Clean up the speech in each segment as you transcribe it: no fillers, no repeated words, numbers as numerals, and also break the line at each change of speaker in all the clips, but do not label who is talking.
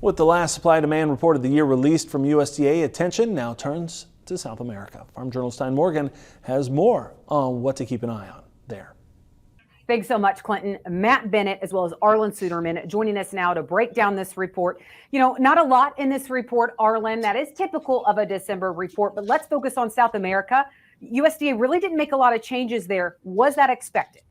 With the last supply-demand report of the year released from USDA, attention now turns to South America. Farm Journal's Tyne Morgan has more on what to keep an eye on there.
Thanks so much, Clinton. Matt Bennett, as well as Arlan Suderman, joining us now to break down this report. You know, not a lot in this report, Arlan. That is typical of a December report, but let's focus on South America. USDA really didn't make a lot of changes there. Was that expected?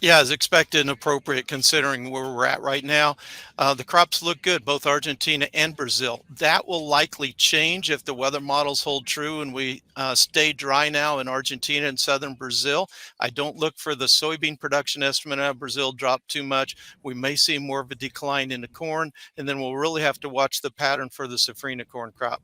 Yeah, as expected and appropriate considering where we're at right now. The crops look good, both Argentina and Brazil. That will likely change if the weather models hold true and we stay dry now in Argentina and southern Brazil. I don't look for the soybean production estimate out of Brazil drop too much. We may see more of a decline in the corn, and then we'll really have to watch the pattern for the safrinha corn crop.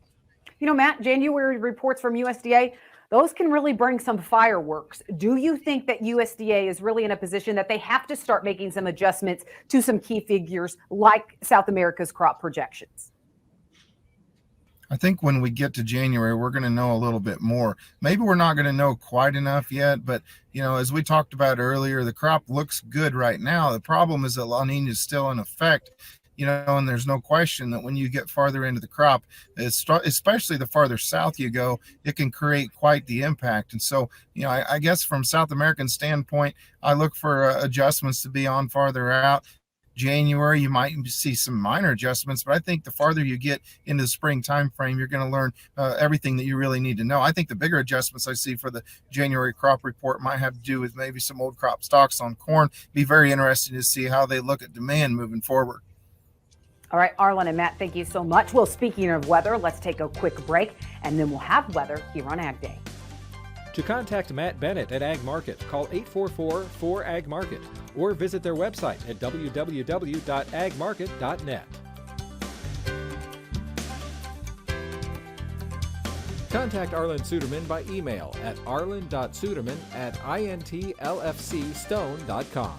You know, Matt, January reports from USDA, those can really bring some fireworks. Do you think that USDA is really in a position that they have to start making some adjustments to some key figures like South America's crop projections?
I think when we get to January, we're going to know a little bit more. Maybe we're not going to know quite enough yet, but you know, as we talked about earlier, the crop looks good right now. The problem is that La Nina is still in effect. You know, and there's no question that when you get farther into the crop, especially the farther south you go, it can create quite the impact. And so, you know, I guess from South American standpoint, I look for adjustments to be on farther out. January, you might see some minor adjustments, but I think the farther you get into the spring time frame, you're going to learn everything that you really need to know. I think the bigger adjustments I see for the January crop report might have to do with maybe some old crop stocks on corn. Be very interesting to see how they look at demand moving forward.
All right, Arlan and Matt, thank you so much. Well, speaking of weather, let's take a quick break, and then we'll have weather here on Ag Day.
To contact Matt Bennett at Ag Market, call 844-4AG-MARKET or visit their website at www.agmarket.net. Contact Arlan Suderman by email at arlan.suderman@intlfcstone.com.